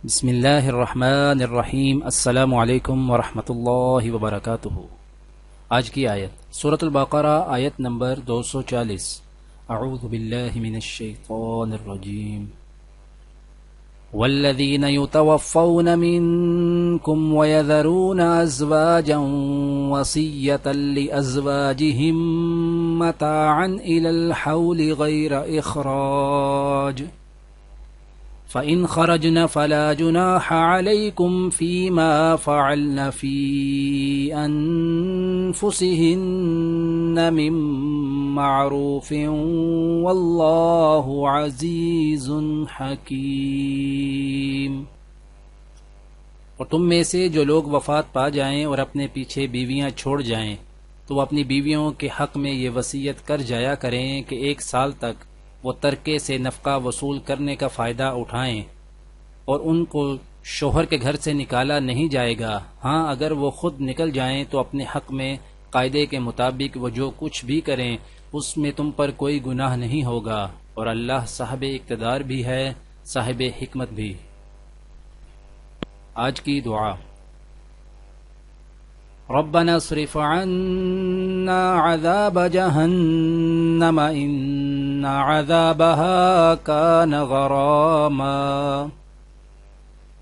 بسم اللہ الرحمن الرحیم۔ السلام علیکم ورحمۃ اللہ وبرکاتہ۔ آج کی آیت سورۃ البقرہ، آیت نمبر 240۔ اعوذ باللہ من الشیطان الرجیم۔ والذین یتوفون منکم ویذرون ازواجا وصیۃ لازواجہم متاعا الی الحول غیر اخراج فَإِنْ خَرَجْنَ فَلَا جُنَاحَ عَلَيْكُمْ فِي مَا فَعَلْنَ فِي أَنفُسِهِنَّ مِن مَّعْرُوفٍ وَاللَّهُ عَزِيزٌ حَكِيمٌ۔ اور تم میں سے جو لوگ وفات پا جائیں اور اپنے پیچھے بیویاں چھوڑ جائیں تو وہ اپنی بیویوں کے حق میں یہ وصیت کر جایا کریں کہ 1 سال تک وہ ترکے سے نفقہ وصول کرنے کا فائدہ اٹھائیں، اور ان کو شوہر کے گھر سے نکالا نہیں جائے گا۔ ہاں، اگر وہ خود نکل جائیں تو اپنے حق میں قاعدے کے مطابق وہ جو کچھ بھی کریں اس میں تم پر کوئی گناہ نہیں ہوگا، اور اللہ صاحب اقتدار بھی ہے، صاحب حکمت بھی۔ آج کی دعا: ربنا اصرف عنا عذاب جہنم ان عذابها كان غراما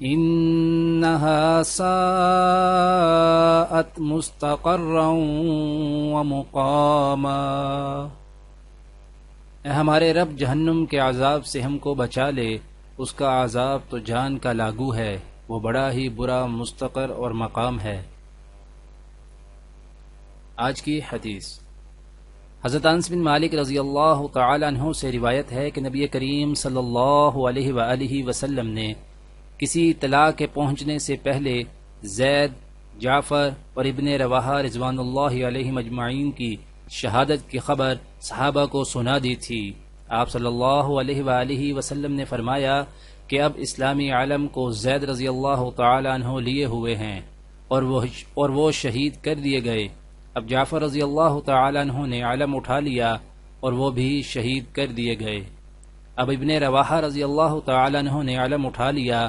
انها ساءت مستقرا ومقاما۔ اے ہمارے رب، جہنم کے عذاب سے ہم کو بچا لے، اس کا عذاب تو جان کا لاگو ہے، وہ بڑا ہی برا مستقر اور مقام ہے۔ آج کی حدیث حضرت انس بن مالک رضی اللہ تعالی عنہ سے روایت ہے کہ نبی کریم صلی اللہ علیہ وآلہ وسلم نے کسی اطلاع کے پہنچنے سے پہلے زید، جعفر اور ابن رواحہ رضوان اللہ علیہم اجمعین کی شہادت کی خبر صحابہ کو سنا دی تھی۔ آپ صلی اللہ علیہ وآلہ وسلم نے فرمایا کہ اب اسلامی عالم کو زید رضی اللہ تعالی عنہ لیے ہوئے ہیں اور وہ شہید کر دیے گئے۔ اب جعفر رضی اللہ تعالی عنہ نے علم اٹھا لیا اور وہ بھی شہید کر دیے گئے۔ اب ابن رواحہ رضی اللہ تعالی عنہ نے علم اٹھا لیا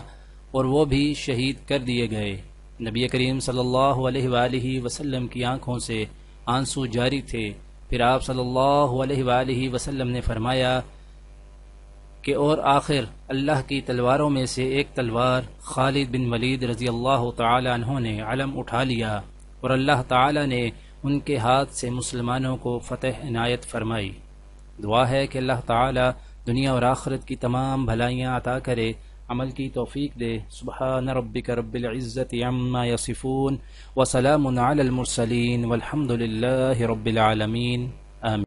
اور وہ بھی شہید کر دیے گئے۔ نبی کریم صلی اللہ علیہ وآلہ وسلم کی آنکھوں سے آنسو جاری تھے۔ پھر آپ صلی اللہ علیہ وآلہ وسلم نے فرمایا کہ اور آخر اللہ کی تلواروں میں سے ایک تلوار خالد بن ولید رضی اللہ تعالی عنہ نے علم اٹھا لیا اور اللہ تعالی نے ان کے ہاتھ سے مسلمانوں کو فتح عنایت فرمائی۔ دعا ہے کہ اللہ تعالی دنیا اور آخرت کی تمام بھلائیاں عطا کرے، عمل کی توفیق دے۔ سبحان ربک رب العزت عما یصفون وسلام علی المرسلین والحمد للہ رب العالمین، آمین۔